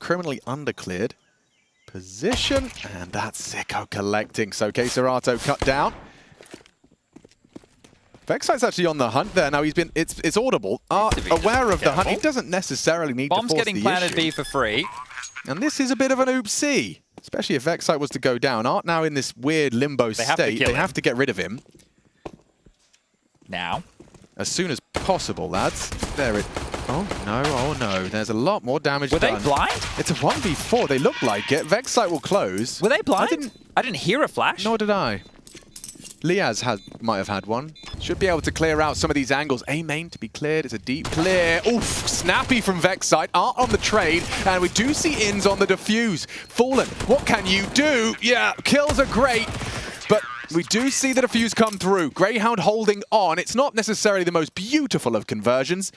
criminally undercleared. Position, and that's Sicko collecting. So kohokohdat cut down. Vexite's actually on the hunt there. Now he's been, it's audible. Aware of the hunt. He doesn't necessarily need to force the issue. Bomb's getting planted B for free. And this is a bit of an oopsie, especially if Vexite was to go down. Art now in this weird limbo state. They have to get rid of him. Now. As soon as possible, lads. There it... Oh no. There's a lot more damage done. Were they blind? It's a 1v4. They look like it. Vexite will close. Were they blind? I didn't hear a flash. Nor did I. Liaz might have had one. Should be able to clear out some of these angles. A main to be cleared. It's a deep clear. Oof, snappy from Vexite. Art on the trade. And we do see ins on the defuse. Fallen, what can you do? Yeah, kills are great. But we do see the defuse come through. Grayhound holding on. It's not necessarily the most beautiful of conversions.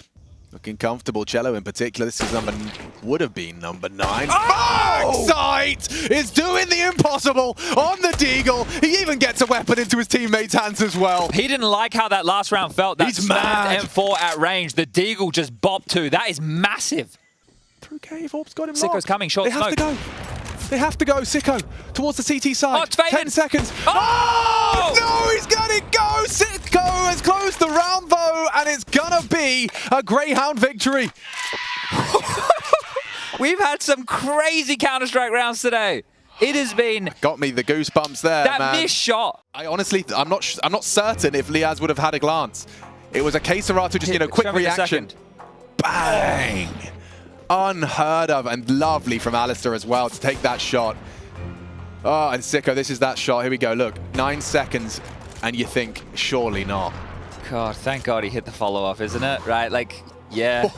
Looking comfortable, Cello in particular. This is would have been number 9. Oh! Vexite is doing the impossible on the Deagle. He even gets a weapon into his teammates' hands as well. He didn't like how that last round felt. That He's mad. M4 at range. The Deagle just bopped too. That is massive. Through cave, Orb's got him Sicko's locked. coming, short smoke. They have to go, Sicko, towards the CT side. Oh, it's faded. 10 seconds. Oh! No, he's got it go! Sicko has closed the round though, and it's gonna be a Grayhound victory. We've had some crazy Counter-Strike rounds today. It has been... Got me the goosebumps there, that man. missed shot. I honestly, I'm not certain if Liaz would have had a glance. It was a kohokohdat just, quick reaction. Bang! Unheard of and lovely from Alistair as well to take that shot. Oh, and Sicko, this is that shot. Here we go. Look, 9 seconds, and you think, surely not. God, thank God he hit the follow-up, isn't it? Right, like, yeah.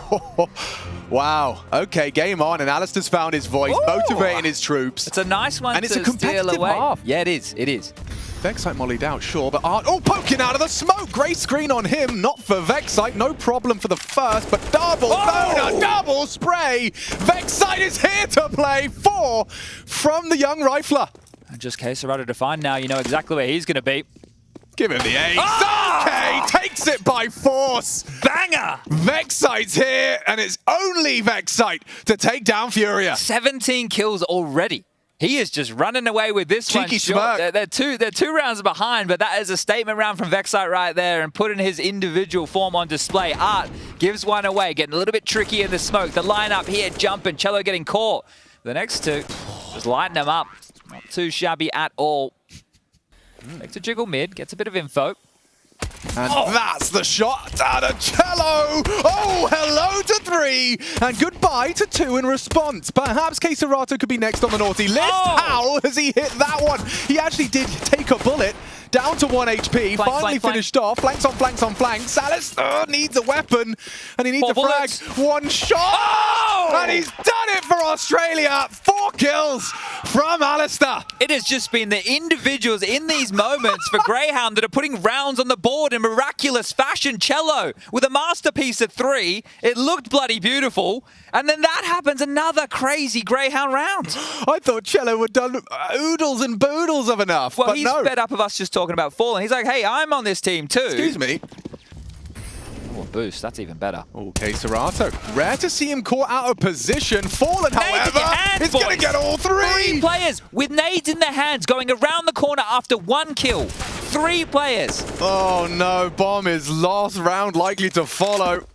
Wow. Okay, game on, and Alistair's found his voice, motivating his troops. It's a nice one and it's a competitive half. Yeah, it is. It is. Vexite mollied out, sure, but Art, poking out of the smoke. Great screen on him, not for Vexite. No problem for the first, but double boner, double spray. Vexite is here to play 4 from the young rifler. And just kohokohdat defined now. You know exactly where he's going to be. Give him the ace. Okay, takes it by force. Banger! Vexite's here, and it's only Vexite to take down Furia. 17 kills already. He is just running away with this Cheeky one. smirk. They're two rounds behind, but that is a statement round from Vexite right there and putting his individual form on display. Art gives one away, getting a little bit tricky in the smoke. The lineup here jumping, Cello getting caught. The next two just lighting them up. Not too shabby at all. Makes a jiggle mid, gets a bit of info. And that's the shot out of Cello. Oh, hello to 3 and goodbye to 2 in response. Perhaps kohokohdat could be next on the naughty list. How has he hit that one? He actually did take a bullet. Down to 1 HP, finally finished off. Flanks on flanks on flanks. Salis needs a weapon, and he needs a frag. One shot, and he's done it for Australia. 4 kills from Alistair. It has just been the individuals in these moments for Grayhound that are putting rounds on the board in miraculous fashion. Cello with a masterpiece at 3. It looked bloody beautiful. And then that happens, another crazy Grayhound round. I thought Cello would done oodles and boodles of enough, well, but he's no. fed up of us just talking about Fallen. He's like, hey, I'm on this team too. Excuse me. Oh, a boost. That's even better. Okay, kohokohdat. Rare to see him caught out of position. Fallen, however, is going to get all 3. 3 players with nades in their hands going around the corner after 1 kill. 3 players. Oh no, bomb is lost. Round likely to follow.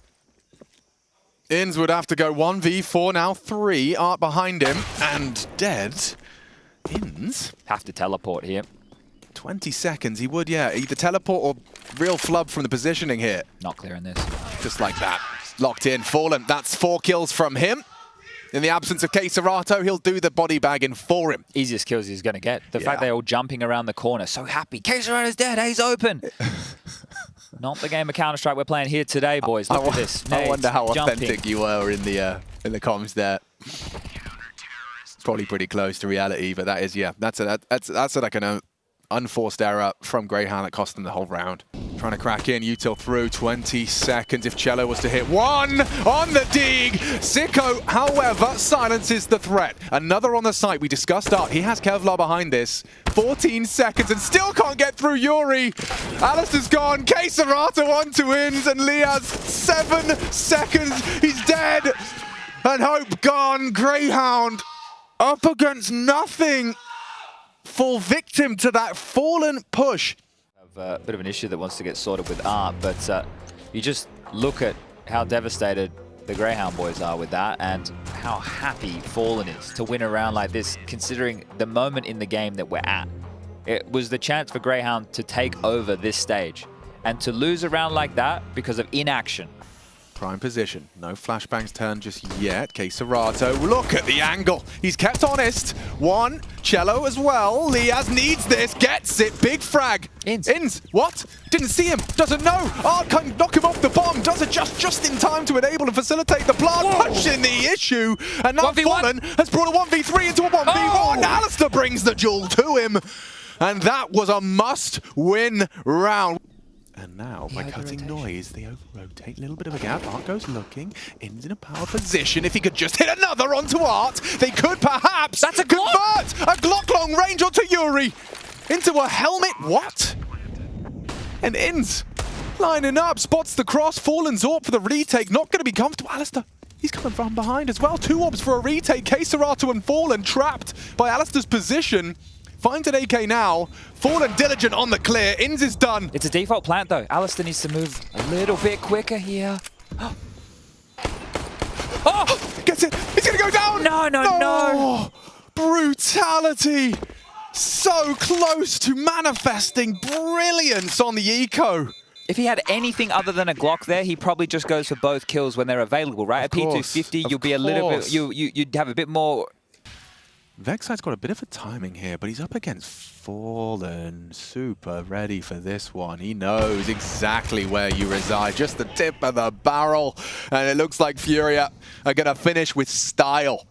Ins would have to go 1v4 now. 3 Art behind him and dead. Ins have to teleport here. 20 seconds. He would, yeah. Either teleport or real flub from the positioning here. Not clearing this. Just like that. Locked in. Fallen. That's 4 kills from him. In the absence of kohokohdat, he'll do the body bagging for him. Easiest kills he's going to get. The fact they're all jumping around the corner. So happy. kohokohdat is dead. He's open. Not the game of Counter-Strike we're playing here today, boys. Look at this. I wonder how jumping. authentic you were in the comms there. Probably pretty close to reality, but that is, yeah, that's like an unforced error from Grayhound that cost them the whole round. Trying to crack in, util through 20 seconds. If Cello was to hit 1 on the dig, Sicko, however, silences the threat. Another on the site. We discussed Art. He has Kevlar behind this. 14 seconds and still can't get through Yuri. Alistair's gone. kohokohdat on to ins and Liaz 7 seconds. He's dead. And hope gone. Grayhound up against nothing. Fall victim to that fallen push. A bit of an issue that wants to get sorted with Art, but you just look at how devastated the Grayhound boys are with that and how happy Fallen is to win a round like this, considering the moment in the game that we're at. It was the chance for Grayhound to take over this stage, and to lose a round like that because of inaction. Prime position. No flashbangs turn just yet. Serato, look at the angle. He's kept honest. One, Cello as well. Liaz needs this, gets it. Big frag. Ins. What? Didn't see him. Doesn't know. Art can knock him off the bomb. Does it just in time to enable and facilitate the plant. Pushing the issue. And now 1v1. Fallen has brought a 1v3 into a 1v1. Oh. Alistair brings the jewel to him. And that was a must-win round. And now, by cutting noise, they over-rotate. A little bit of a gap. Art goes looking. In's in a power position. If he could just hit another onto Art, they could perhaps convert a Glock long range onto Yuri. Into a helmet. What? And In's lining up. Spots the cross. Fallen Zorp for the retake. Not going to be comfortable. Alistair, he's coming from behind as well. 2 orbs for a retake. Serato and Fallen trapped by Alistair's position. Finds an AK now. Fallen diligent on the clear. Inns is done. It's a default plant though. Alistair needs to move a little bit quicker here. Oh! Gets it. He's going to go down. No. Brutality. So close to manifesting brilliance on the eco. If he had anything other than a Glock there, he probably just goes for both kills when they're available, right? At P250, you'll be a little bit, you'd have a bit more. Vexite's got a bit of a timing here, but he's up against Fallen. Super ready for this one. He knows exactly where you reside. Just the tip of the barrel. And it looks like Furia are going to finish with style.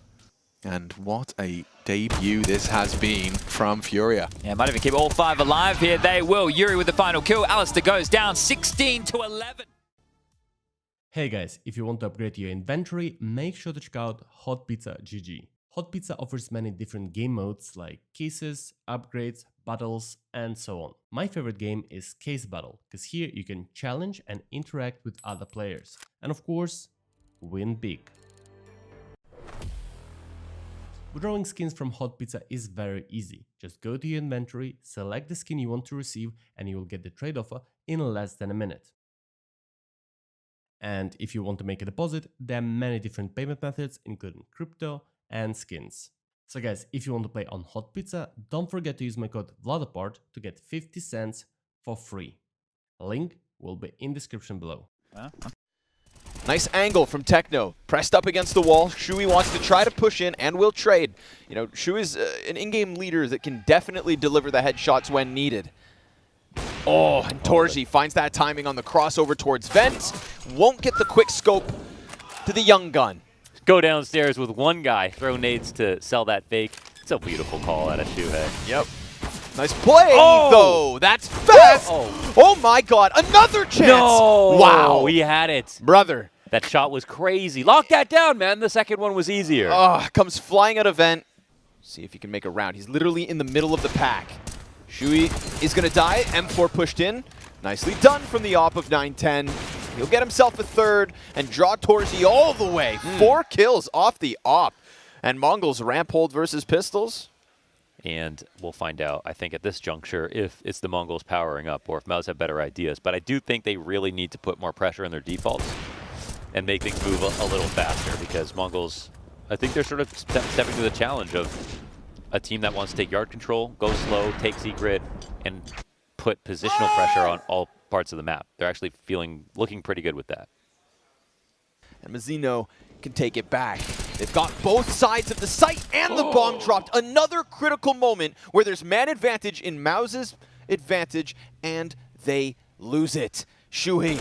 And what a debut this has been from Furia. Yeah, might even keep all 5 alive here. They will. Yuri with the final kill. Alistair goes down 16-11. Hey guys, if you want to upgrade your inventory, make sure to check out Hot Pizza GG. Hot Pizza offers many different game modes like cases, upgrades, battles, and so on. My favorite game is Case Battle, because here you can challenge and interact with other players. And of course, win big. Withdrawing skins from Hot Pizza is very easy. Just go to your inventory, select the skin you want to receive, and you will get the trade offer in less than a minute. And if you want to make a deposit, there are many different payment methods, including crypto and skins. So guys, if you want to play on Hot Pizza, don't forget to use my code VLADAPART to get 50 cents for free. Link will be in description below. Nice angle from Techno. Pressed up against the wall. Shui wants to try to push in and will trade. You know, Shui's an in-game leader that can definitely deliver the headshots when needed. Oh, and Torji finds that timing on the crossover towards Vent. Won't get the quick scope to the young gun. Go downstairs with one guy, throw nades to sell that fake. It's a beautiful call out of Shuhei. Yep. Nice play, though. That's fast. Oh my God, another chance. No. Wow. He had it. Brother. That shot was crazy. Lock that down, man. The second one was easier. Comes flying out of Vent. See if he can make a round. He's literally in the middle of the pack. Shui is going to die. M4 pushed in. Nicely done from the op of 9-10. He'll get himself a third and draw Torzi all the way. 4 kills off the op. And Mongols ramp hold versus Pistols. And we'll find out, I think, at this juncture, if it's the Mongols powering up or if Mouse have better ideas. But I do think they really need to put more pressure on their defaults and make things move a little faster, because Mongols, I think they're sort of stepping to the challenge of a team that wants to take yard control, go slow, take secret, and put positional pressure on all parts of the map. They're actually looking pretty good with that. And Mazzino can take it back. They've got both sides of the site and the bomb dropped. Another critical moment where there's man advantage in Mouse's advantage, and they lose it. Shuhei,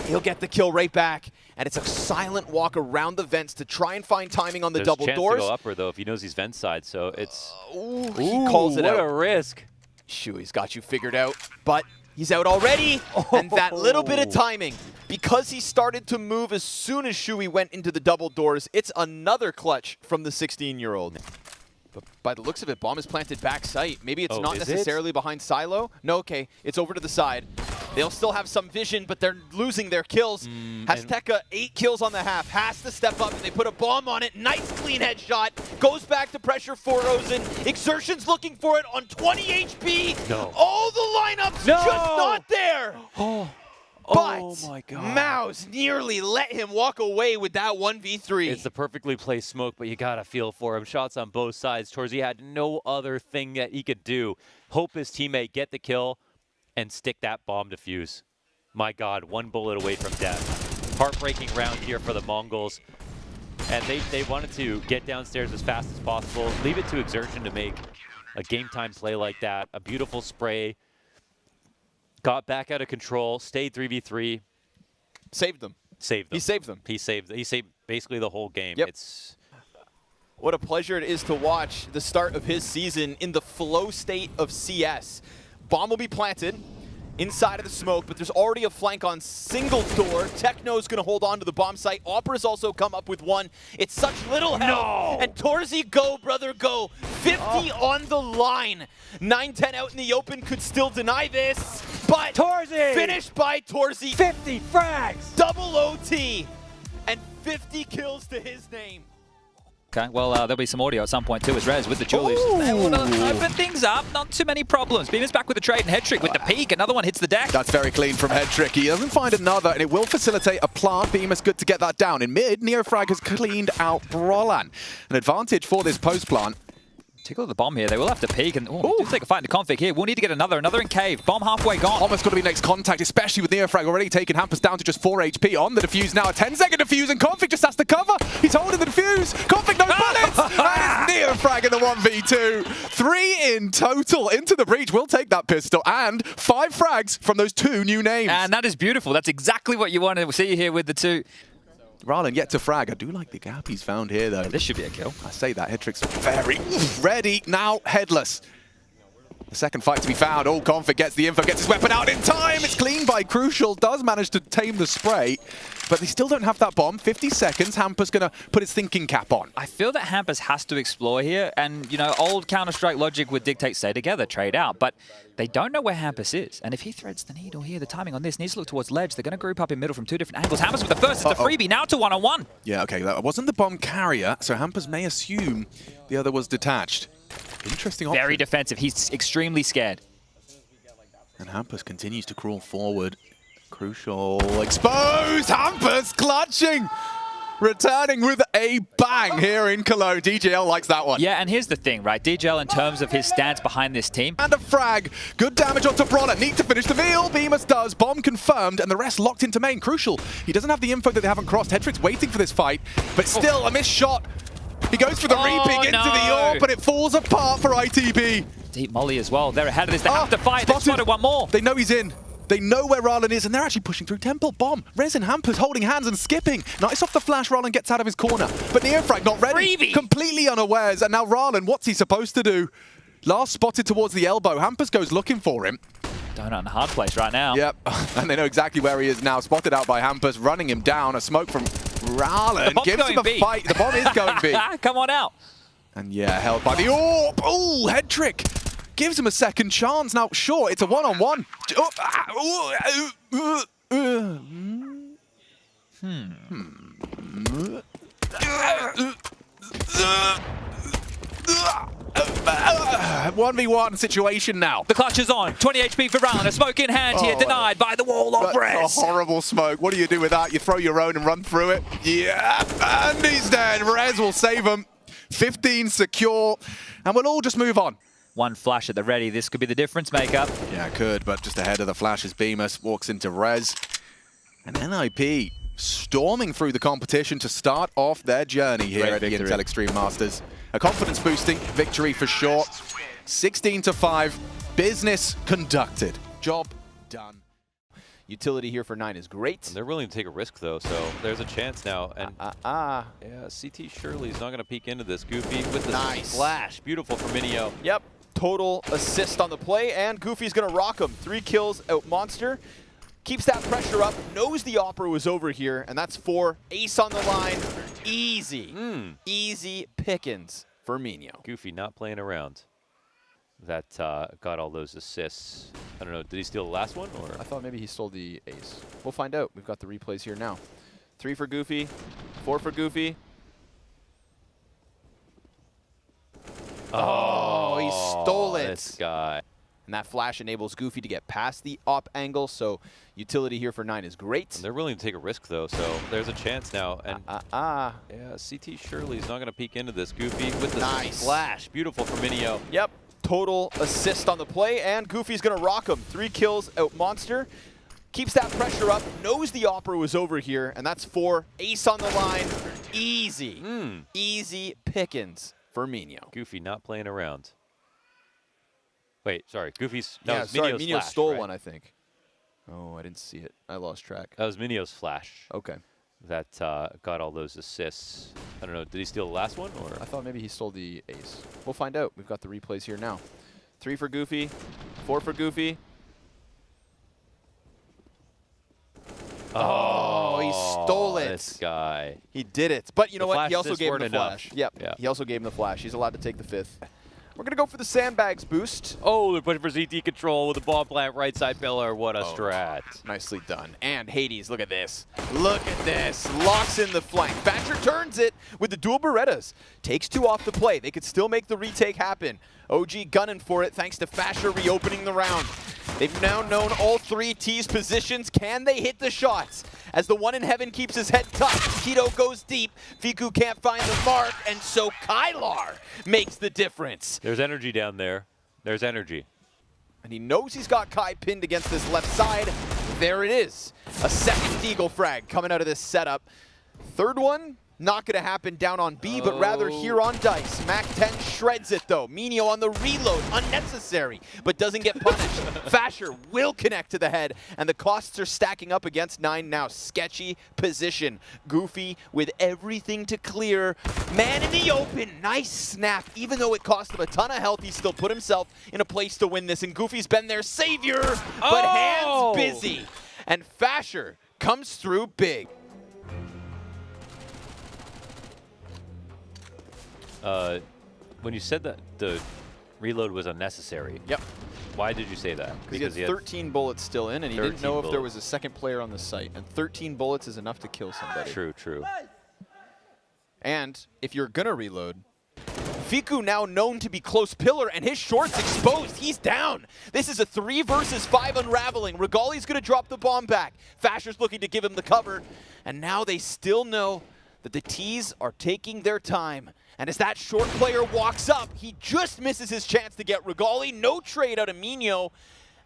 he'll get the kill right back. And it's a silent walk around the vents to try and find timing on the double doors. There's a chance to go upper, though, if he knows he's vent side, so it's... he calls it out. What a risk. Shui's got you figured out, but he's out already. And that little bit of timing, because he started to move as soon as Shui went into the double doors, it's another clutch from the 16-year-old. But by the looks of it, bomb is planted back site. Maybe it's not necessarily behind silo. No, okay, it's over to the side. They'll still have some vision, but they're losing their kills. Azteca, 8 kills on the half, has to step up, and they put a bomb on it. Nice clean headshot. Goes back to pressure for Rosen. Exertion's looking for it on 20 HP. No. All the lineups just not there. But Oh my God. Mouse nearly let him walk away with that 1v3. It's the perfectly placed smoke, but you gotta feel for him. Shots on both sides. Torzy had no other thing that he could do. Hope his teammate get the kill and stick that bomb defuse. My God, 1 bullet away from death. Heartbreaking round here for the Mongols. And they wanted to get downstairs as fast as possible, leave it to Exertion to make a game time play like that. A beautiful spray. Got back out of control, stayed 3v3. Saved them. Saved them. He saved them. He saved basically the whole game. Yep. It's What a pleasure it is to watch the start of his season in the flow state of CS. Bomb will be planted inside of the smoke, but there's already a flank on single door. Techno's going to hold on to the bomb site. Opera's also come up with one. It's such little health. And Torzy, go, brother, go. 50 on the line. 9-10 out in the open could still deny this, but Torzy! finished by Torzy. 50 frags! Double OT and 50 kills to his name. Okay, well, there'll be some audio at some point too as Rez with the Julius. They will open things up, not too many problems. Beamer's back with the trade and head trick with the peak. Another one hits the deck. That's very clean from Headtrick. He doesn't find another, and it will facilitate a plant. Beamer's good to get that down. In mid, Neofrag has cleaned out Brolan. An advantage for this post plant. Tickle the bomb here. They will have to peek and do take a fight into config here. We'll need to get another in cave. Bomb halfway gone. Almost got to be next contact, especially with Neofrag already taking Hampus down to just 4 HP on the defuse now. A 10-second defuse, and Config just has to cover. He's holding the defuse. Config, no bullets! And it's Neofrag in the 1v2. 3 in total into the breach. We'll take that pistol. And 5 frags from those 2 new names. And that is beautiful. That's exactly what you want to see here with the 2. Rallen yet to frag. I do like the gap he's found here, though. This should be a kill. I say that. Headtrick's very ready. Now, Headless. The second fight to be found. Oh, Config gets the info, gets his weapon out in time. It's clean by Crucial. Does manage to tame the spray, but they still don't have that bomb. 50 seconds. Hampus going to put his thinking cap on. I feel that Hampus has to explore here, and, you know, old Counter-Strike logic would dictate stay together, trade out, but they don't know where Hampus is, and if he threads the needle here, the timing on this needs to look towards ledge. They're going to group up in middle from 2 different angles. Hampus with the first, it's a freebie, now to one-on-one. Yeah, okay, that wasn't the bomb carrier, so Hampus may assume the other was detached. Interesting option. Very defensive. He's extremely scared. And Hampus continues to crawl forward. Crucial exposed. Hampus clutching. Returning with a bang here in Cologne. DJL likes that one. Yeah, and here's the thing, right? DJL, in terms of his stance behind this team. And a frag. Good damage onto Brawler. Need to finish the meal. Bemis does. Bomb confirmed. And the rest locked into main. Crucial. He doesn't have the info that they haven't crossed. Headtrick's waiting for this fight. But still, a missed shot. He goes for the reaping into the AWP, but it falls apart for ITB. Deep molly as well. They're ahead of this. They have to fight. They've spotted one more. They know he's in. They know where Rallen is, and they're actually pushing through Temple. Bomb. Rez and Hampus holding hands and skipping. Nice off the flash. Rallen gets out of his corner. But Neofrag not ready. Freebie. Completely unawares. And now Rallen, what's he supposed to do? Last spotted towards the elbow. Hampus goes looking for him. Donut in a hard place right now. Yep. And they know exactly where he is now. Spotted out by Hampus, running him down. A smoke from Rallen. Gives him a fight. The bomb is going B. Come on out. And yeah, held by the AWP. Oh, head trick. Gives him a second chance. Now, sure, it's a one-on-one. One v one situation now. The clutch is on. 20 HP for Rallen. A smoke in hand here, denied by the wall of Rez. That's a horrible smoke. What do you do with that? You throw your own and run through it? Yeah, and he's dead. Rez will save him. 15 secure, and we'll all just move on. One flash at the ready. This could be the difference maker. Yeah, it could, but just ahead of the flash is Bemis, walks into Rez. And NIP storming through the competition to start off their journey here at the Intel Extreme Masters. A confidence-boosting victory for sure. 16-5, business conducted. Job done. Utility here for 9 is great. They're willing to take a risk, though, so there's a chance now. And yeah, CT Shirley's not going to peek into this. Goofy with the splash. Beautiful for Minio. Yep. Total assist on the play, and Goofy's going to rock him. 3 kills out Monster. Keeps that pressure up, knows the Opera was over here, and that's 4. Ace on the line. Easy. Easy pickings for Minio. Goofy not playing around. That got all those assists. I don't know, did he steal the last one? Or I thought maybe he stole the ace. We'll find out. We've got the replays here now. 3 for Goofy, 4 for Goofy. Oh, he stole it. This guy. And that flash enables Goofy to get past the op angle, so utility here for 9 is great. And they're willing to take a risk, though, so there's a chance now. And yeah, CT Shirley's not going to peek into this. Goofy with the splash. Beautiful for Minio. Yep, total assist on the play, and Goofy's going to rock him. 3 kills out Monster. Keeps that pressure up, knows the opera was over here, and that's 4. Ace on the line. Easy. Easy pickings for Minio. Goofy not playing around. Wait, sorry. Goofy's. Yeah, That was sorry, Minio's Minio flash, stole right? one, I think. Oh, I didn't see it. I lost track. That was Minio's flash. Okay. That got all those assists. I don't know, did he steal the last one? Or I thought maybe he stole the ace. We'll find out. We've got the replays here now. 3 for Goofy, 4 for Goofy. Oh, he stole it. This guy. He did it. But you know The what? flash He also assists gave him the weren't enough. flash. Yep. Yeah. He also gave him the flash. He's allowed to take the 5th. We're going to go for the sandbags boost. Oh, they're pushing for ZT control with a bomb plant right side pillar. What a strat. Nicely done. And Hades, look at this. Look at this. Locks in the flank. Thatcher turns it with the dual Berettas. Takes 2 off the play. They could still make the retake happen. OG gunning for it thanks to Thatcher reopening the round. They've now known all 3 T's positions. Can they hit the shots? As the one in heaven keeps his head tucked, Keto goes deep. Fiku can't find the mark, and so Kylar makes the difference. There's energy down there. There's energy. And he knows he's got Kai pinned against this left side. There it is. A second Deagle frag coming out of this setup. Third one, not going to happen down on B, but rather here on Dice. Mac 10 shreds it, though. Minio on the reload. Unnecessary, but doesn't get punished. Thatcher will connect to the head, and the costs are stacking up against 9 now. Sketchy position. Goofy with everything to clear. Man in the open. Nice snap. Even though it cost him a ton of health, he still put himself in a place to win this, and Goofy's been their savior, but hands busy. And Thatcher comes through big. When you said that the reload was unnecessary, Yep. why did you say that? Because he had 13 bullets still in, and he didn't 13 know if there bullets. was a second player on the site. And 13 bullets is enough to kill somebody. True, true. And if you're going to reload, Fiku now known to be close pillar, and his short's exposed. He's down. This is a 3 versus 5 unraveling. Regali's going to drop the bomb back. Thatcher's looking to give him the cover. And now they still know that the T's are taking their time. And as that short player walks up, he just misses his chance to get Regali. No trade out of Minio.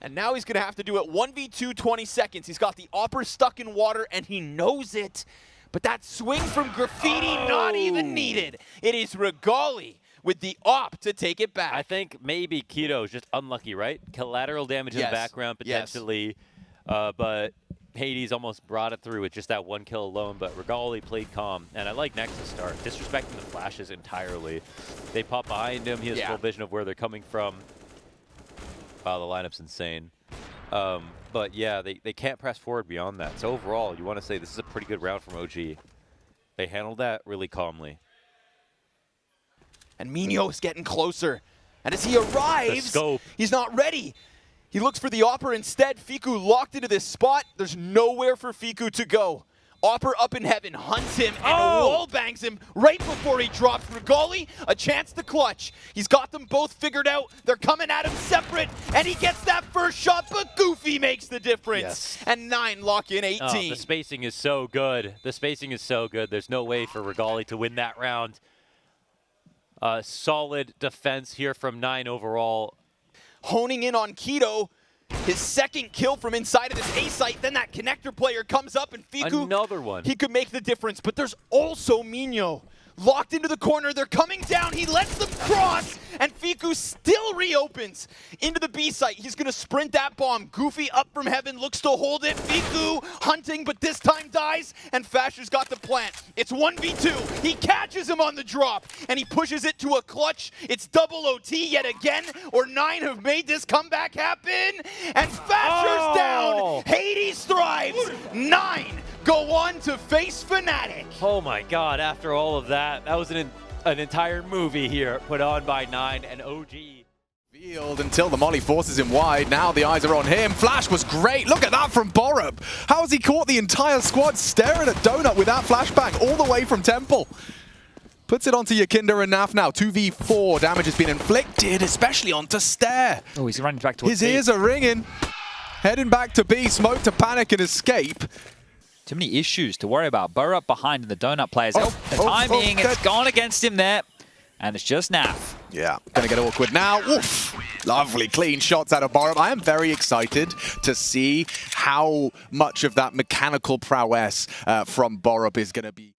And now he's going to have to do it 1v2, 20 seconds. He's got the Opper stuck in water, and he knows it. But that swing from Graffiti, not even needed. It is Regali with the op to take it back. I think maybe Keto's just unlucky, right? Collateral damage in the background, potentially. But Hades almost brought it through with just that 1 kill alone, but Regali played calm. And I like Nexus start, disrespecting the flashes entirely. They pop behind him. He has full vision of where they're coming from. Wow, the lineup's insane. But yeah, they can't press forward beyond that. So overall, you want to say this is a pretty good round from OG. They handled that really calmly. And Minio's getting closer. And as he arrives, he's not ready. He looks for the Opper instead. Fiku locked into this spot. There's nowhere for Fiku to go. Opper up in heaven, hunts him, and wall bangs him right before he drops. Regali, a chance to clutch. He's got them both figured out. They're coming at him separate, and he gets that first shot, but Goofy makes the difference. And 9 lock in 18. Oh, the spacing is so good. The spacing is so good. There's no way for Regali to win that round. Solid defense here from 9 overall. Honing in on Keto. His second kill from inside of this A site, then that connector player comes up, and Fiku, another one. He could make the difference, but there's also Minio. Locked into the corner, they're coming down, he lets them cross, and Fiku still reopens into the B site. He's gonna sprint that bomb. Goofy up from heaven, looks to hold it. Fiku hunting, but this time dies, and Thatcher's got the plant. It's 1v2, he catches him on the drop, and he pushes it to a clutch. It's double OT yet again, or 9 have made this comeback happen, and Thatcher's down. Hades thrives. 9 go on to face Fnatic. Oh my god, after all of that, that was an entire movie here put on by 9 and OG. Field until the molly forces him wide. Now the eyes are on him. Flash was great. Look at that from Borup. How has he caught the entire squad staring at Donut with that flashbang all the way from Temple? Puts it onto Yakinda and Naf now. 2v4 damage has been inflicted, especially onto Stare. Oh, he's running back towards His B. ears are ringing. Heading back to B. Smoke to panic and escape. Too many issues to worry about. Borup behind the Donut players. The timing, it's gone against him there. And it's just Naf. Yeah, gonna get awkward now. Oof. Lovely clean shots out of Borup. I am very excited to see how much of that mechanical prowess from Borup is gonna be.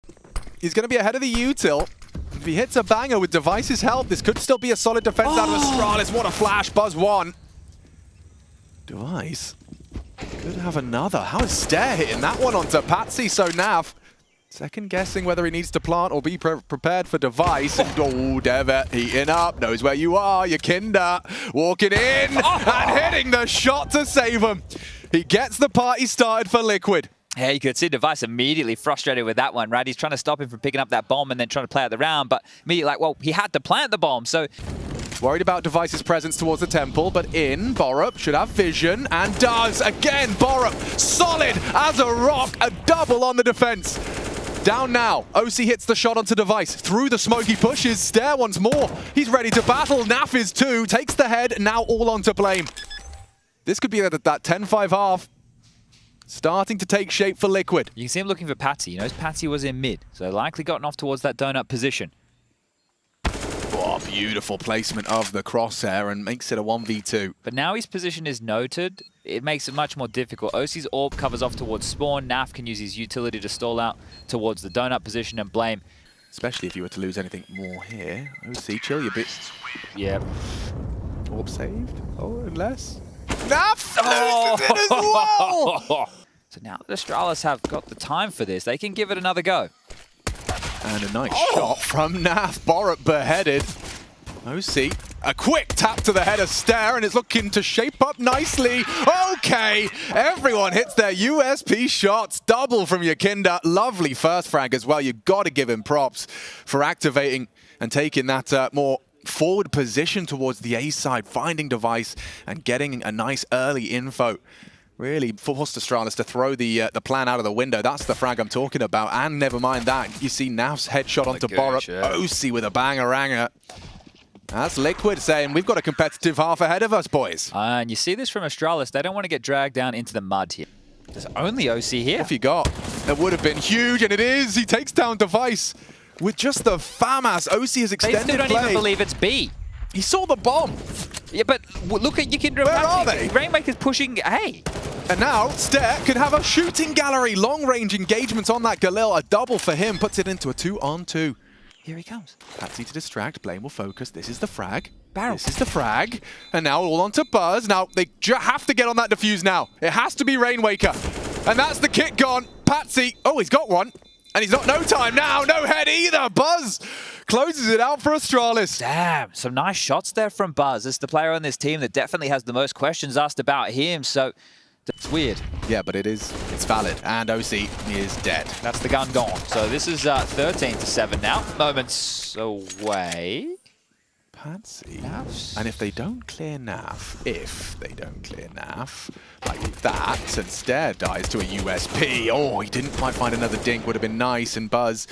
He's gonna be ahead of the util. If he hits a banger with Device's help, this could still be a solid defense out of Astralis. What a flash, Buzz one. Device could have another. How is Stare hitting that one onto Patsy? So Nav second guessing whether he needs to plant or be prepared for Device. Oh, Devet heating up, knows where you are. Yakinda walking in and hitting the shot to save him. He gets the party started for Liquid. Yeah, you could see Device immediately frustrated with that one, right? He's trying to stop him from picking up that bomb and then trying to play out the round, but immediately like, well, he had to plant the bomb, so... Worried about Device's presence towards the temple, but in, Borup should have vision, and does. Again, Borup, solid as a rock, a double on the defense. Down now, OC hits the shot onto Device. Through the smoke he pushes, Stare once more. He's ready to battle, Naf is too, takes the head, now all onto Blame. This could be that 10-5 half. Starting to take shape for Liquid. You can see him looking for Patsy. He knows Patsy was in mid, so likely gotten off towards that donut position. Oh, beautiful placement of the crosshair and makes it a 1v2. But now his position is noted. It makes it much more difficult. OC's orb covers off towards spawn. Naf can use his utility to stall out towards the donut position and Blame. Especially if you were to lose anything more here. OC, chill your bit. Yeah. Orb saved? Oh, unless... Naf loses it as well! So now the Astralis have got the time for this. They can give it another go. And a nice shot from Naf. Borup beheaded. OC, a quick tap to the head of Stare, and it's looking to shape up nicely. Okay, everyone hits their USP shots. Double from Yakinda. Lovely first frag as well. You've got to give him props for activating and taking that more forward position towards the A side, finding Device and getting a nice early info. Really forced Astralis to throw the plan out of the window. That's the frag I'm talking about. And never mind that, you see Naf's headshot onto Borup. OC with a banger-ranger. That's Liquid saying, we've got a competitive half ahead of us, boys. And you see this from Astralis. They don't want to get dragged down into the mud here. There's only OC here. What have you got? That would have been huge, and it is. He takes down Device with just the FAMAS. OC has extended They still don't even believe it's B. He saw the bomb. Yeah, but look at Yakinda. Where are they? Rainmaker's pushing A. And now, Stare can have a shooting gallery. Long-range engagements on that Galil. A double for him. Puts it into a 2-on-2. Here he comes. Patsy to distract. Blame will focus. This is the frag. Barrel. This is the frag. And now all onto Buzz. Now, they have to get on that defuse now. It has to be Rainmaker. And that's the kit gone. Patsy. Oh, he's got one. And he's got no time now. No head either. Buzz closes it out for Astralis. Damn, some nice shots there from Buzz. It's the player on this team that definitely has the most questions asked about him, so that's weird. Yeah, but it's valid. And OC is dead. That's the gun gone. So this is 13-7 now. Moments away. Patsy. And if they don't clear Naf, like that, and Stare dies to a USP. Oh, he didn't quite find another dink. Would have been nice. And Buzz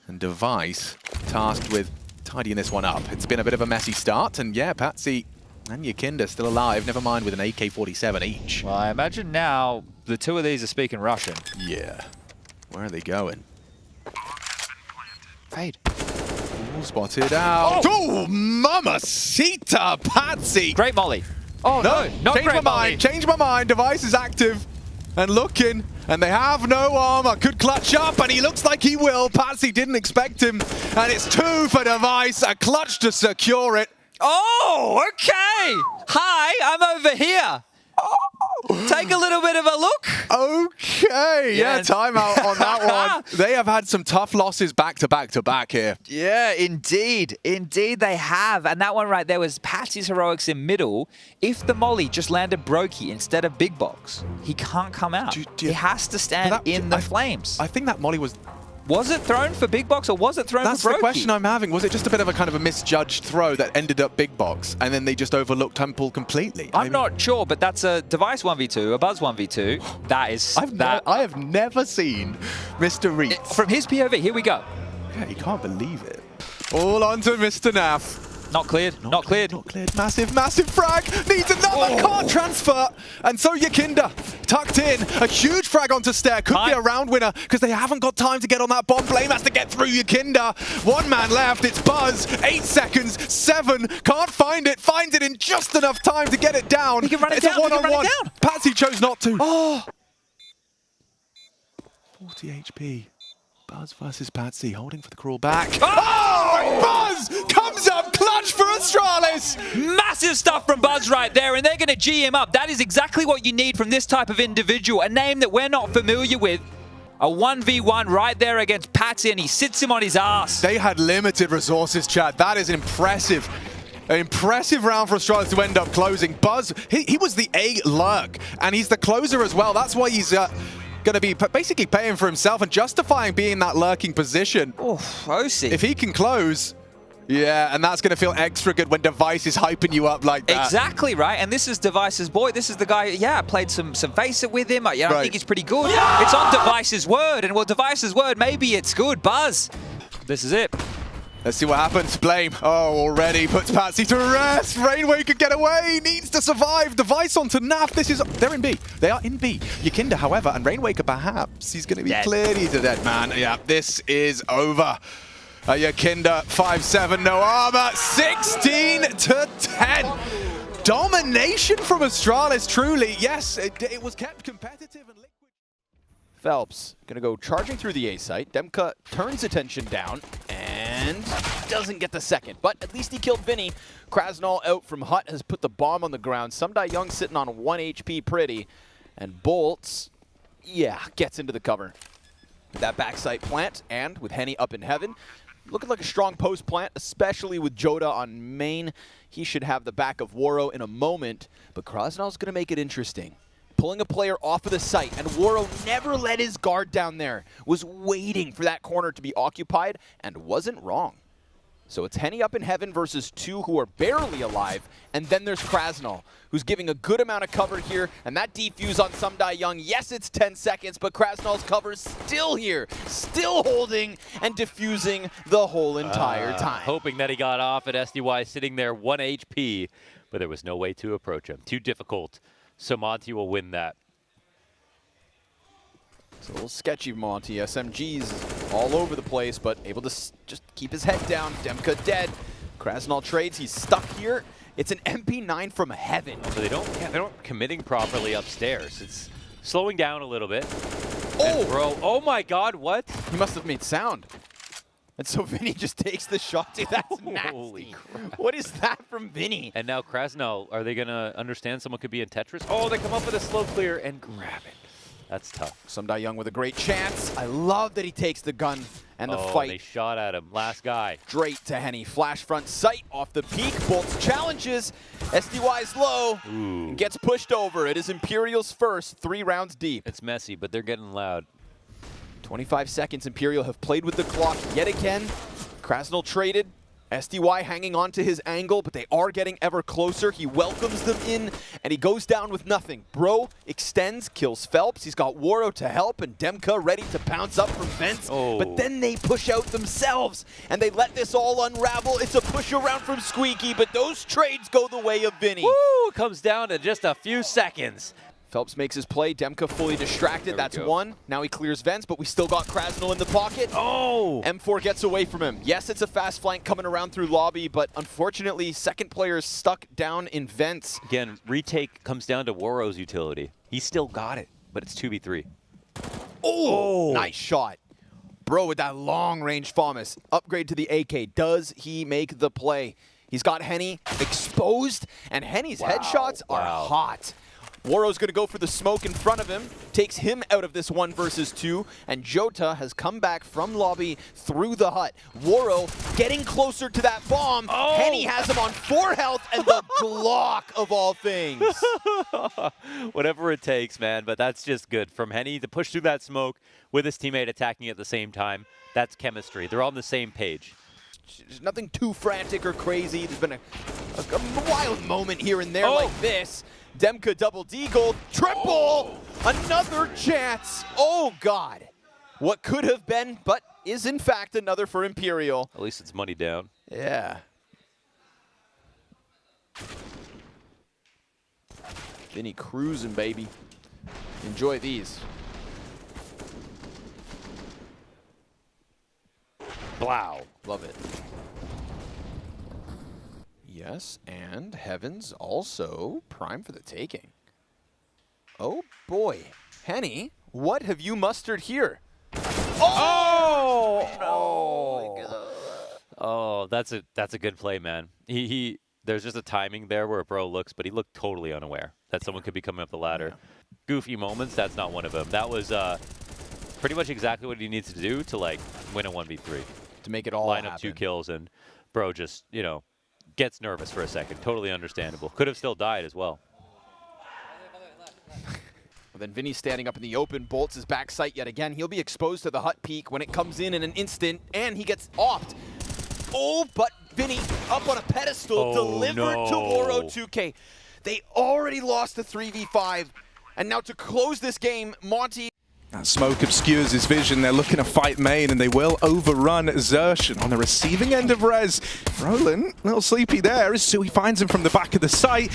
and Device tasked with tidying this one up. It's been a bit of a messy start. And yeah, Patsy and Yakinda still alive. Never mind with an AK-47 each. Well, I imagine now the two of these are speaking Russian. Yeah. Where are they going? Fade. All spotted out. Oh, mamacita, Patsy. Great molly. Oh, no, not change great my molly. mind. Change my mind. Device is active and looking, and they have no armor. Could clutch up, and he looks like he will. Patsy didn't expect him, and it's 2 for Device. A clutch to secure it. Oh, okay. Hi, I'm over here. Take a little bit of a look. Okay, yeah, timeout on that one. They have had some tough losses back to back to back here. Yeah, indeed. Indeed they have. And that one right there was Patsy's heroics in middle. If the molly just landed Brokey instead of Big Box, he can't come out. He has to stand in the flames. I think that molly was Was it thrown for big box or was it thrown That's for Brokey? the question I'm having. Was it just a bit of a kind of a misjudged throw that ended up big box and then they just overlooked Temple completely? I'm not sure, but that's a device 1v2, a Buzz 1v2. That is I have never seen Mr. Reed. From his POV, here we go. Yeah, he can't believe it. All onto Mr. Naf. Not cleared, not cleared. Not cleared. Massive, massive frag. Needs another. Can't transfer. And so Yakinda tucked in. A huge frag onto Stair. Could be a round winner because they haven't got time to get on that bomb. Blame has to get through Yakinda. One man left. It's Buzz. 8 seconds. 7. Can't find it. Finds it in just enough time to get it down. He can run it It's down. a one-on-one. He can run it down. Patsy chose not to. Oh. 40 HP. Buzz versus Patsy, holding for the crawl back. Oh! Buzz comes up clutch for Astralis. Massive stuff from Buzz right there, and they're going to G him up. That is exactly what you need from this type of individual. A name that we're not familiar with. A 1v1 right there against Patsy, and he sits him on his ass. They had limited resources, Chad. That is impressive. An impressive round for Astralis to end up closing. Buzz, he was the A lurk, and he's the closer as well. That's why he's going to be basically paying for himself and justifying being in that lurking position. Oh, OC. If he can close, yeah, and that's going to feel extra good when Device is hyping you up like that. Exactly, right? And this is Device's boy. This is the guy, yeah, played some Faze with him. I think he's pretty good. Yeah! It's on Device's word, and well, Device's word, maybe it's good. Buzz, this is it. Let's see what happens. Blame. Oh, already puts Patsy to rest. Rainway could get away. Needs to survive. Device onto Naf. They're in B. They are in B. Yakinda, however, and Rainwaker perhaps. He's going to be cleared. He's a dead man. Yeah, this is over. Yakinda, 5-7, no armor. 16-10. Domination from Astralis, truly. Yes, it was kept competitive and liquid. Phelps gonna go charging through the A site. Demka turns attention down and doesn't get the second, but at least he killed Vinny. Krasnal out from Hut has put the bomb on the ground. Sumdai Young sitting on 1 HP pretty, and Bolts, yeah, gets into the cover. That backside plant, and with Henny up in heaven, looking like a strong post plant, especially with Joda on main. He should have the back of Waro in a moment, but Krasnal's gonna make it interesting. Pulling a player off of the site, and Waro never let his guard down there. Was waiting for that corner to be occupied, and wasn't wrong. So it's Henny up in heaven versus 2 who are barely alive, and then there's Krasnal, who's giving a good amount of cover here, and that defuse on Sumdai Young. Yes, it's 10 seconds, but Krasnal's cover's still here, still holding and diffusing the whole entire time. Hoping that he got off at SDY, sitting there 1 HP, but there was no way to approach him. Too difficult. So Monty will win that. It's a little sketchy, Monty. SMG's all over the place, but able to just keep his head down. Demka dead. Krasnal trades. He's stuck here. It's an MP9 from heaven. So they don't committing properly upstairs. It's slowing down a little bit. Oh, and bro! Oh my God! What? He must have made sound. And so Vinny just takes the shot. Dude, that's Holy nasty. crap. What is that from Vinny? And now Krasnal, are they gonna understand someone could be in Tetris? Oh, they come up with a slow clear and grab it. That's tough. Sumdai Young with a great chance. I love that he takes the gun and the They fight shot at him. Last guy. straight to Henny. Flash front sight off the peak. Bolts challenges. SDY's low. Ooh. And gets pushed over. It is Imperial's first, 3 rounds deep. It's messy, but they're getting loud. 25 seconds. Imperial have played with the clock yet again. Krasnal traded. SDY hanging on to his angle, but they are getting ever closer. He welcomes them in, and he goes down with nothing. Bro extends, kills Phelps. He's got Waro to help, and Demka ready to pounce up from vents. Oh. But then they push out themselves, and they let this all unravel. It's a push around from Squeaky, but those trades go the way of Vinny. Woo! It comes down to just a few seconds. Phelps makes his play. Demka fully distracted. That's go. 1. Now he clears vents, but we still got Krasnal in the pocket. Oh! M4 gets away from him. Yes, it's a fast flank coming around through lobby, but unfortunately, second player is stuck down in vents. Again, retake comes down to Waro's utility. He still got it, but it's 2v3. Oh! Nice shot. Bro with that long-range FAMAS. Upgrade to the AK. Does he make the play? He's got Henny exposed, and Henny's headshots are hot. Woro's going to go for the smoke in front of him, takes him out of this 1 versus 2, and Jota has come back from lobby through the hut. Woro getting closer to that bomb. Oh. Henny has him on 4 health, and the block of all things. Whatever it takes, man, but that's just good. From Henny to push through that smoke with his teammate attacking at the same time, that's chemistry. They're on the same page. There's nothing too frantic or crazy. There's been a wild moment here and there like this. Demka double deagle, triple, another chance. Oh God, what could have been, but is in fact another for Imperial. At least it's money down. Yeah. Vinny cruising, baby. Enjoy these. Wow. Love it. Yes, and Heaven's also prime for the taking. Oh boy. Henny, what have you mustered here? Oh! Oh, that's a good play, man. There's just a timing there where a bro looks, but he looked totally unaware that someone could be coming up the ladder. Yeah. Goofy moments, that's not one of them. That was pretty much exactly what he needs to do to like win a 1v3. To make it all line happen. Up 2 kills and bro just, you know, gets nervous for a second. Totally understandable. Could have still died as well. Then Vinny standing up in the open, bolts his back sight yet again. He'll be exposed to the hut peek when it comes in an instant, and he gets offed. Oh, but Vinny up on a pedestal, delivered to Woro 2K. They already lost the 3v5, and now to close this game, Monty. That smoke obscures his vision. They're looking to fight main, and they will overrun Zersh. On the receiving end of Rez, Roland, a little sleepy there as Sui finds him from the back of the site.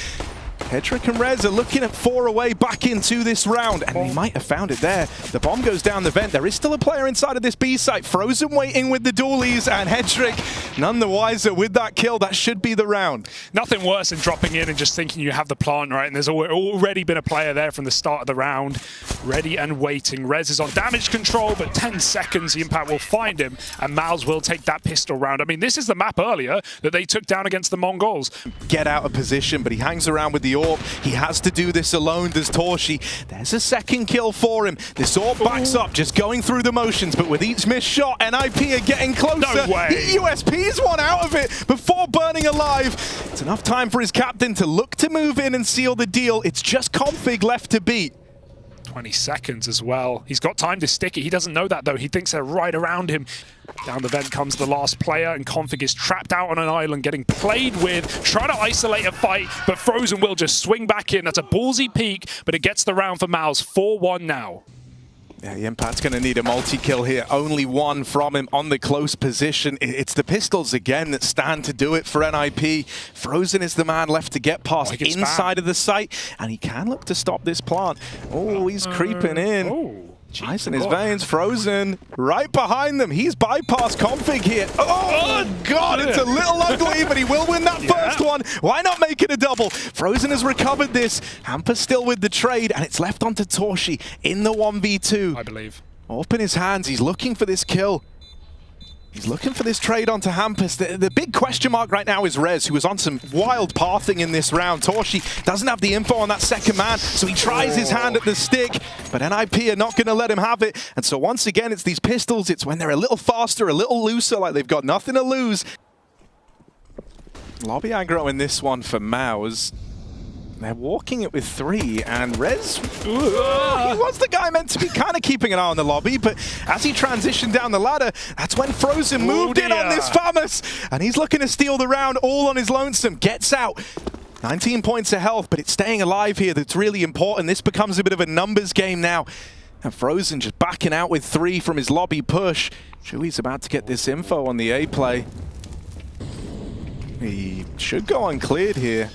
Hedrick and Rez are looking at 4 away back into this round, and they might have found it there. The bomb goes down the vent. There is still a player inside of this B site. Frozen waiting with the dualies, and Hedrick none the wiser with that kill. That should be the round. Nothing worse than dropping in and just thinking you have the plant, right? And there's already been a player there from the start of the round, ready and waiting. Rez is on damage control, but 10 seconds, the impact will find him, and Miles will take that pistol round. I mean, this is the map earlier that they took down against the Mongols. Get out of position, but he hangs around with the orb. He has to do this alone, does Torshi. There's a second kill for him. This orb backs up, just going through the motions, but with each missed shot, NIP are getting closer. No way. He USPs one out of it before burning alive. It's enough time for his captain to look to move in and seal the deal. It's just Config left to beat. 20 seconds as well. He's got time to stick it. He doesn't know that, though. He thinks they're right around him. Down the vent comes the last player, and Config is trapped out on an island, getting played with, trying to isolate a fight, but Frozen will just swing back in. That's a ballsy peek, but it gets the round for Miles. 4-1 now. Yeah, the Impact's going to need a multi-kill here. Only one from him on the close position. It's the pistols again that stand to do it for NIP. Frozen is the man left to get past inside of the site, and he can look to stop this plant. Oh, he's creeping in. Ice in his veins, Frozen right behind them. He's bypassed Config here. Oh, God, it's a little ugly, but he will win that first one. Why not make it a double? Frozen has recovered this. Hamper's still with the trade, and it's left onto Torshi in the 1v2. I believe. Up in his hands, he's looking for this kill. He's looking for this trade onto Hampus. The big question mark right now is Rez, who was on some wild pathing in this round. Torshi doesn't have the info on that second man, so he tries his hand at the stick, but NIP are not going to let him have it. And so once again, it's these pistols. It's when they're a little faster, a little looser, like they've got nothing to lose. Lobby aggro in this one for Maus. They're walking it with 3, and Rez, he was the guy meant to be kind of keeping an eye on the lobby, but as he transitioned down the ladder, that's when Frozen moved in on this Famous, and he's looking to steal the round all on his lonesome. Gets out. 19 points of health, but it's staying alive here that's really important. This becomes a bit of a numbers game now. And Frozen just backing out with 3 from his lobby push. Chewy's about to get this info on the A play. He should go uncleared here.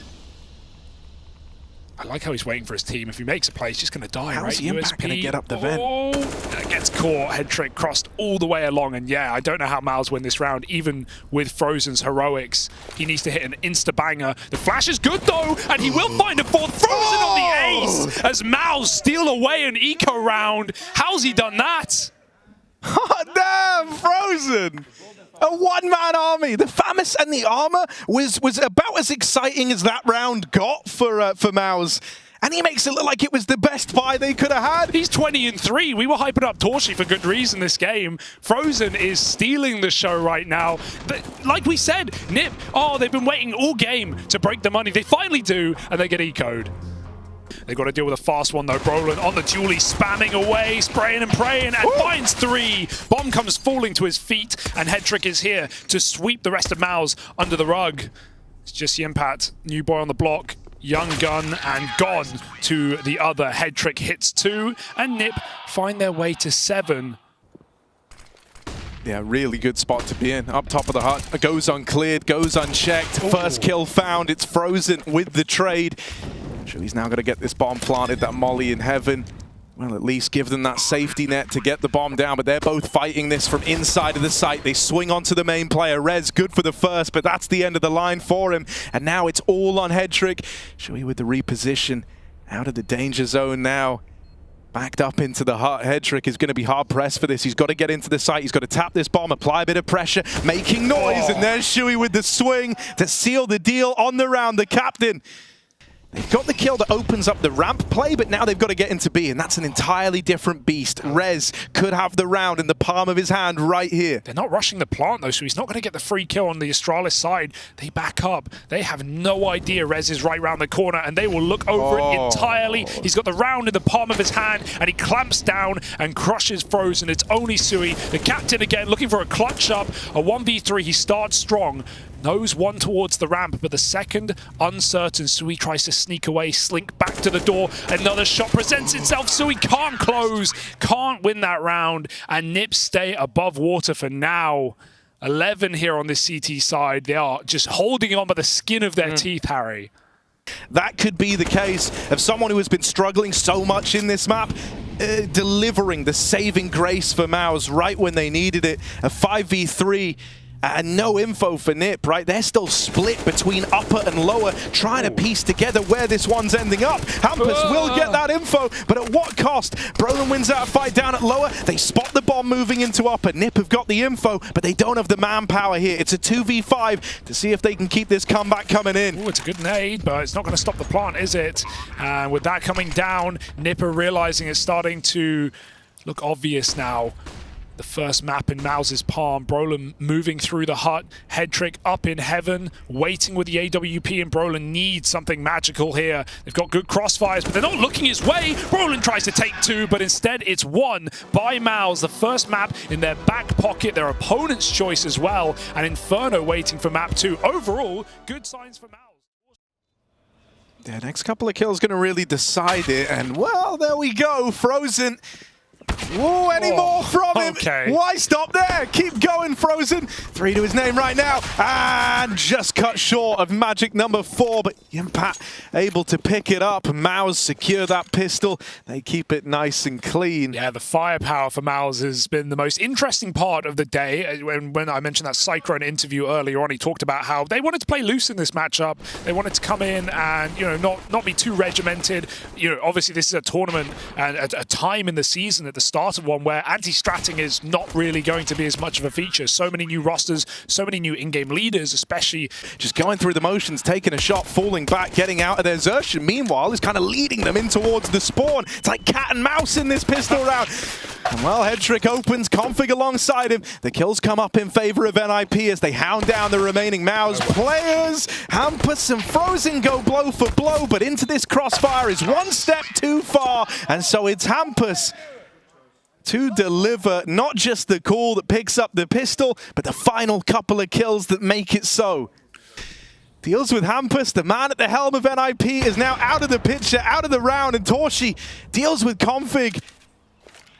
I like how he's waiting for his team. If he makes a play, he's just going to die, right? How's the Impact going to get up the vent? That gets caught. Head trick crossed all the way along. And yeah, I don't know how Miles win this round, even with Frozen's heroics. He needs to hit an insta-banger. The flash is good, though, and he will find a fourth. Frozen on the ace as Miles steal away an eco round. How's he done that? Oh, damn, Frozen! A one-man army. The Famous and the armor was about as exciting as that round got for Maus. and he makes it look like it was the best buy they could have had. He's 20-3. We were hyping up Torshi for good reason this game. Frozen is stealing the show right now. Like we said, NiP, they've been waiting all game to break the money. They finally do, and they get eco'd. They've got to deal with a fast one though. Brolin on the dually, spamming away, spraying and praying, and finds 3. Bomb comes falling to his feet, and Headtrick is here to sweep the rest of MOUZ under the rug. It's just Yimpat, new boy on the block. Young gun and gone to the other. Headtrick hits 2, and NiP find their way to 7. Yeah, really good spot to be in. Up top of the hut, goes uncleared, goes unchecked. First kill found, it's Frozen with the trade. He's now going to get this bomb planted, that molly in heaven. Well, at least give them that safety net to get the bomb down, but they're both fighting this from inside of the site. They swing onto the main player. Rez, good for the first, but that's the end of the line for him. And now it's all on Headtrick. Shui with the reposition out of the danger zone now. Backed up into the hut. Headtrick is going to be hard-pressed for this. He's got to get into the site. He's got to tap this bomb, apply a bit of pressure, making noise. And there's Shui with the swing to seal the deal on the round. The captain. They've got the kill that opens up the ramp play, but now they've got to get into B, and that's an entirely different beast. Rez could have the round in the palm of his hand right here. They're not rushing the plant, though, so he's not going to get the free kill on the Astralis side. They back up. They have no idea Rez is right round the corner, and they will look over it entirely. He's got the round in the palm of his hand, and he clamps down and crushes Frozen. It's only Sui, the captain again, looking for a clutch up. A 1v3, he starts strong. Knows one towards the ramp, but the second, uncertain. Sui tries to sneak away, slink back to the door. Another shot presents itself. Sui can't close, can't win that round, and NiP stay above water for now. 11 here on this CT side. They are just holding on by the skin of their teeth, Harry. That could be the case of someone who has been struggling so much in this map, delivering the saving grace for MOUZ right when they needed it. A 5v3. And no info for NiP, right? They're still split between upper and lower, trying to piece together where this one's ending up. Hampus will get that info, but at what cost? Brolin wins that fight down at lower. They spot the bomb moving into upper. NiP have got the info, but they don't have the manpower here. It's a 2v5 to see if they can keep this comeback coming in. Ooh, it's a good nade, but it's not going to stop the plant, is it? And with that coming down, NiP are realizing it's starting to look obvious now. The first map in MOUZ's palm. Brolin moving through the hut. Headtrick up in heaven, waiting with the AWP, and Brolin needs something magical here. They've got good crossfires, but they're not looking his way. Brolin tries to take 2, but instead it's won by MOUZ. The first map in their back pocket, their opponent's choice as well, and Inferno waiting for map 2. Overall, good signs for MOUZ. The next couple of kills going to really decide it, and well, there we go. Frozen. Whoa, any more from him? Okay. Why stop there? Keep going, Frozen. 3 to his name right now. And just cut short of magic number 4, but Yimpat able to pick it up. MOUZ secure that pistol. They keep it nice and clean. Yeah, the firepower for MOUZ has been the most interesting part of the day. When I mentioned that Cyclone interview earlier on, he talked about how they wanted to play loose in this matchup. They wanted to come in and, you know, not be too regimented. You know, obviously this is a tournament and a time in the season at the start of one where anti-stratting is not really going to be as much of a feature. So many new rosters, so many new in-game leaders, especially. Just going through the motions, taking a shot, falling back, getting out of there. Xerxes, meanwhile, is kind of leading them in towards the spawn. It's like cat and mouse in this pistol round. And well, Headtrick opens, config alongside him. The kills come up in favor of NIP as they hound down the remaining MOUZ players. Hampus and Frozen go blow for blow, but into this crossfire is one step too far. And so it's Hampus to deliver not just the call that picks up the pistol, but the final couple of kills that make it so. Deals with Hampus, the man at the helm of NIP is now out of the picture, out of the round, and Torshi deals with config.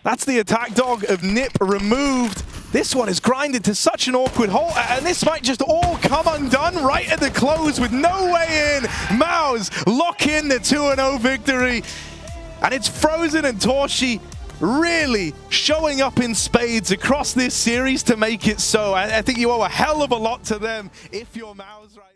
That's the attack dog of NiP removed. This one is grinded to such an awkward hole, and this might just all come undone right at the close with no way in. MOUZ lock in the 2-0 victory. And it's Frozen and Torshi really showing up in spades across this series to make it so. I think you owe a hell of a lot to them if you're MOUZ right